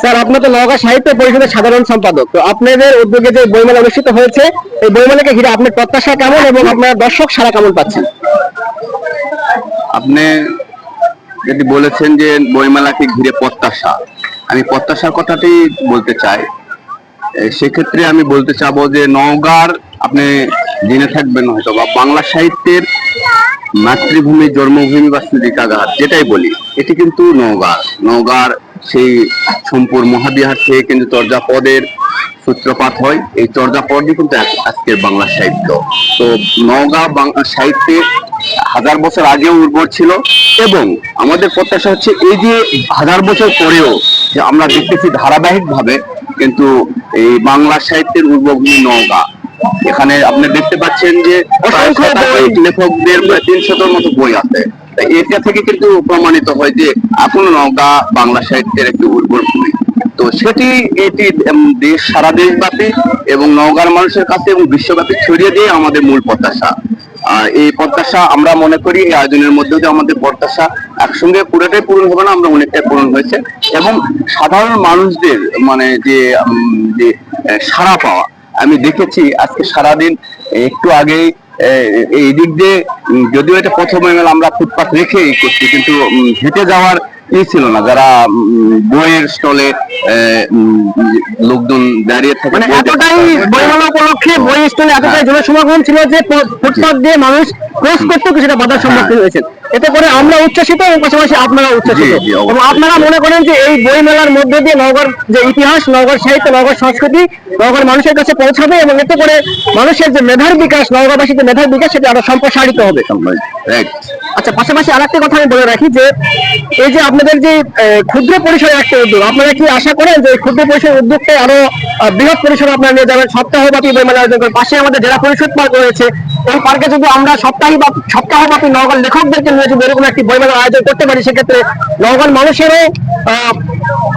Sir, আপনি তো নওগাঁ সাহিত্য পরিষদের সাধারণ সম্পাদক, তো আপনাদের উদ্যোগে যে বইমেলা অনুষ্ঠিত হয়েছে, এই বইমেলাকে ঘিরে আপনার প্রত্যাশা কেমন এবং আপনার দর্শক সাড়া কেমন পাচ্ছেন? আপনি যদি বলেছেন যে বইমেলাকে ঘিরে প্রত্যাশা, আমি প্রত্যাশার কথাটাই বলতে চাই। সেক্ষেত্রে আমি বলতে চাবো যে নওগাঁর, আপনি জেনে থাকবেন হয়তো বা, বাংলা সাহিত্যের মাতৃভূমি, জন্মভূমি বা স্মৃতিকাগার যেটাই বলি, এটি কিন্তু নওগাঁর সেই সোমপুর মহাবিহার থেকে কিন্তু চর্যাপদের সূত্রপাত হয়। এই চর্যাপদই কিন্তু আজকের বাংলা সাহিত্য। তো নওগাঁ বাংলা সাহিত্যে হাজার বছর আগেও উর্বর ছিল, এবং আমাদের প্রত্যাশা হচ্ছে এই যে হাজার বছর পরেও যে আমরা দেখতেছি ধারাবাহিক ভাবে কিন্তু এই বাংলা সাহিত্যের উর্বভূমি নওগাঁ। এখানে আপনি দেখতে পাচ্ছেন যে লেখকদের 300-র মতো বই আছে। এটা থেকে কিন্তু প্রমাণিত হয় যে এখনো নওগাঁ বাংলা সাহিত্যের একটি উর্বর ভূমি। তো এটি সারা দেশব্যাপী এবং নওগাঁর মানুষের কাছে এবং বিশ্বব্যাপী ছড়িয়ে দিয়ে আমাদের মূল প্রত্যাশা। এই প্রত্যাশা আমরা মনে করি এই আয়োজনের মধ্যে যে আমাদের প্রত্যাশা একসঙ্গে পুরোটাই পূরণ হবে না, আমরা অনেকটাই পূরণ হয়েছে। এবং সাধারণ মানুষদের মানে যে সাড়া পাওয়া আমি দেখেছি আজকে সারাদিন। একটু আগেই এই দিক দিয়ে, যদিও এটা প্রথম মেলা আমরা ফুটপাথ রেখে করছি, কিন্তু হেঁটে যাওয়ার ছিল না, যারা বইয়ের স্টলে লোকজন দাঁড়িয়ে থাকে, মানে এতটাই বইমেলা উপলক্ষে বই স্টলে এতটাই জনসমাগম ছিল যে ফুটপাথ দিয়ে মানুষ ক্রস করতেও কিছুটা বাধার সম্মুখীন হয়েছে। এতে করে আমরা উচ্ছ্বসিত এবং পাশাপাশি আপনারা উচ্ছ্বসিত, এবং আপনারা মনে করেন যে এই বই মেলার মধ্যে দিয়ে নওগাঁর যে ইতিহাস, নওগাঁর সাহিত্য, নওগাঁর সংস্কৃতি নওগাঁর মানুষের কাছে পৌঁছাবে, এবং এতে করে মানুষের যে মেধার বিকাশ, নওগাঁবাসীদের মেধার বিকাশ, সেটা আরো সম্প্রসারিত হবে। আচ্ছা, পাশাপাশি আরেকটা কথা আমি বলে রাখি যে এই যে আপনাদের যে ক্ষুদ্র পরিসরের একটা উদ্যোগ, আপনারা কি আশা করেন যে ক্ষুদ্র পরিসরের উদ্যোগটা আরো বৃহৎ পরিসরে আপনারা নিয়ে যাবেন? সপ্তাহব্যাপী বইমেলা আয়োজন করেন, পাশে আমাদের জেলা পরিষদ পার্ক রয়েছে, এই পার্কে যদি আমরা সপ্তাহব্যাপী নওগাঁর লেখকদেরকে নিয়ে যদি এরকম একটি বইমেলার আয়োজন করতে পারি, সেক্ষেত্রে নওগাঁর মানুষেরও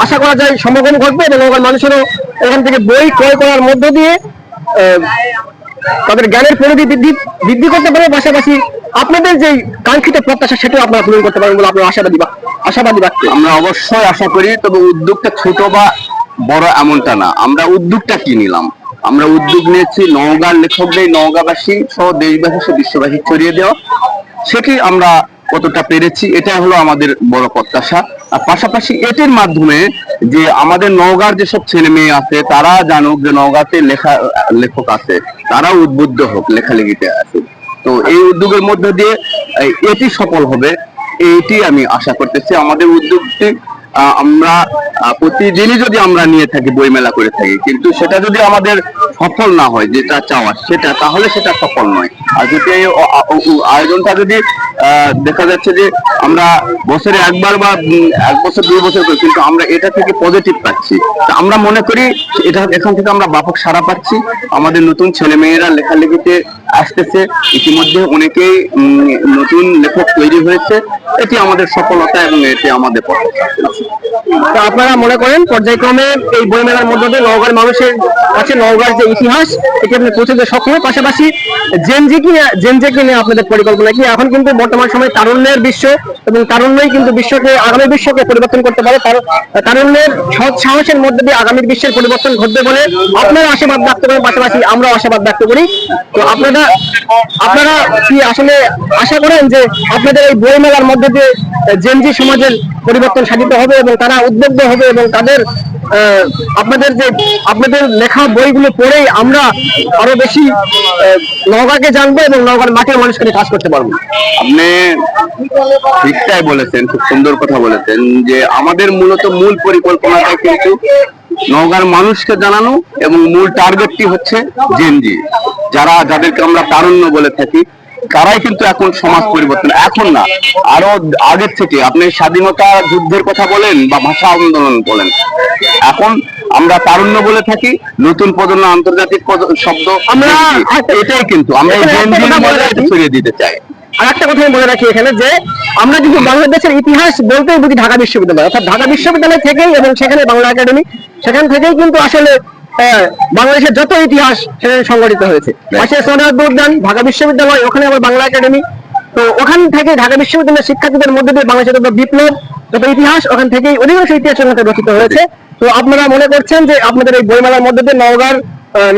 আশা করা যায় সমাগম ঘটবে, এবং নওগাঁর মানুষেরও এখান থেকে বই ক্রয় করার মধ্য দিয়ে তাদের জ্ঞানের পরিধি বৃদ্ধি করতে পারে। পাশাপাশি আপনাদের যে কাঙ্ক্ষিত প্রত্যাশা, সেটাও আপনারা পূরণ করতে পারবেন বলে আপনারা আশাবাদী রাখতে। আমরা অবশ্যই আশা করি, তবে উদ্যোগটা ছোট বা বড় এমনটা না। আমরা উদ্যোগটা কি নিলাম, আমরা উদ্যোগ নিয়েছি নওগাঁর লেখকদের, নওগাঁবাসী সহ দেশবাসী সহ বিশ্ববাসী ছড়িয়ে দেওয়া। সেটি আমরা কতটা পেরেছি, এটা হলো আমাদের বড় প্রত্যাশা। আর পাশাপাশি এটির মাধ্যমে যে আমাদের নওগাঁর যেসব ছেলে মেয়ে আছে তারা জানুক যে নওগাঁতে লেখক আছে, তারাও উদ্বুদ্ধ হোক, লেখালেখিতে আছে। তো এই উদ্যোগের মধ্যে দিয়ে এটি সফল হবে, এইটি আমি আশা করতেছি। আমাদের উদ্যোগটি আমরা প্রতিদিনই যদি আমরা নিয়ে থাকি, বইমেলা করে থাকি, কিন্তু সেটা যদি আমাদের সফল না হয় যেটা চাওয়ার সেটা, তাহলে সেটা সফল নয়। আর যদি এই আয়োজনটা যদি দেখা যাচ্ছে যে আমরা বছরে একবার বা 1 বছর 2 বছর করি, কিন্তু আমরা এটা থেকে পজিটিভ পাচ্ছি, আমরা মনে করি এখান থেকে আমরা ব্যাপক সাড়া পাচ্ছি। আমাদের নতুন ছেলে মেয়েরা লেখালেখিতে আসতেছে, ইতিমধ্যে অনেকেই নতুন লেখক তৈরি হয়েছে। এটি আমাদের সফলতা এবং এটি আমাদের প্রত্যাশা। তো আপনারা মনে করেন পর্যায়ক্রমে এই বইমেলার মধ্যে দিয়ে নওগাঁর মানুষের কাছে নওগাঁর যে ইতিহাস, এটি আপনি পৌঁছে দিতে সক্ষম। পাশাপাশি জেনজেকে নিয়ে আপনাদের পরিকল্পনা কি? এখন কিন্তু বর্তমান সময়ে তারুণ্যের বিশ্ব, এবং তারুণ্যই কিন্তু আগামী বিশ্বকে পরিবর্তন করতে পারে। তারুণ্যের সৎ সাহসের মধ্যে দিয়ে আগামীর বিশ্বের পরিবর্তন ঘটবে বলে আপনারা আশাবাদ ব্যক্ত করেন, পাশাপাশি আমরাও আশাবাদ ব্যক্ত করি। তো আপনারা কি আসলে আশা করেন যে আপনাদের এই বইমেলার মধ্যে দিয়ে জেনজি সমাজের পরিবর্তন সাধিত হবে এবং তারা উদ্বুদ্ধ হবে, এবং তাদের আপনাদের লেখা বইগুলো পড়েই আমরা আরো বেশি নওগাঁকে জানবো এবং নওগাঁর মাটির মানুষকে কাজ করতে পারবো? আপনি ঠিকটাই বলেছেন, খুব সুন্দর কথা বলেছেন যে আমাদের মূল পরিকল্পনাটা কিন্তু নওগাঁর মানুষকে জানানো, এবং মূল টার্গেটটি হচ্ছে জেনজি, যাদেরকে আমরা তারুণ্য বলে থাকি। তারাই কিন্তু এখন সমাজ পরিবর্তন, এখন না আরো আগের থেকে। আপনি স্বাধীনতা যুদ্ধের কথা বলেন বা ভাষা আন্দোলন বলেন, এখন আমরা তারুণ্য বলে থাকি। নতুন প্রজন্ম, আন্তর্জাতিক শব্দ, আমরা এটাই কিন্তু আমরা ছড়িয়ে দিতে চাই। আর একটা কথা আমি বলে রাখি এখানে, যে আমরা কিন্তু বাংলাদেশের ইতিহাস বলতেই বুঝি ঢাকা বিশ্ববিদ্যালয়, অর্থাৎ ঢাকা বিশ্ববিদ্যালয় থেকেই, এবং সেখানে বাংলা একাডেমি, সেখান থেকেই কিন্তু আসলে বাংলাদেশের যত ইতিহাস সেখানে সংগঠিত হয়েছে। পাশে সোনারগাঁ উদ্যান, ঢাকা বিশ্ববিদ্যালয়, ওখানে আবার বাংলা একাডেমি, তো ওখান থেকে ঢাকা বিশ্ববিদ্যালয়ের শিক্ষার্থীদের মধ্যে দিয়ে বাংলাদেশের যত বিপ্লব যত ইতিহাস ওখান থেকেই অধিকাংশ ইতিহাস ওখানে রচিত হয়েছে। তো আপনারা মনে করছেন যে আপনাদের এই বইমেলার মধ্যে দিয়ে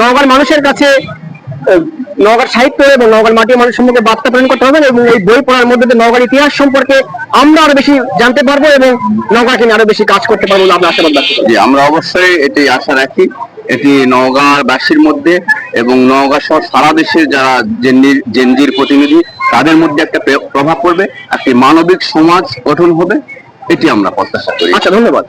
নওগাঁর মানুষের কাছে নওগাঁর সাহিত্য এবং নওগাঁর মাটির মানুষ সম্পর্কে বার্তা প্রেরণ করতে হবে, এবং এই বই পড়ার মধ্যে দিয়ে নওগাঁর ইতিহাস সম্পর্কে আমরা আরো বেশি জানতে পারবো এবং নওগাঁকে নিয়ে আরো বেশি কাজ করতে পারবো বলে আমরা আশাবাদ রাখছি। জি, আমরা অবশ্যই এটি আশা রাখি এটি নওগাঁর বাসীর মধ্যে এবং নওগাঁ সহ সারা দেশের যারা জেনজির প্রতিনিধি তাদের মধ্যে একটা প্রভাব পড়বে, একটি মানবিক সমাজ গঠন হবে, এটি আমরা প্রত্যাশা করি। আচ্ছা, ধন্যবাদ।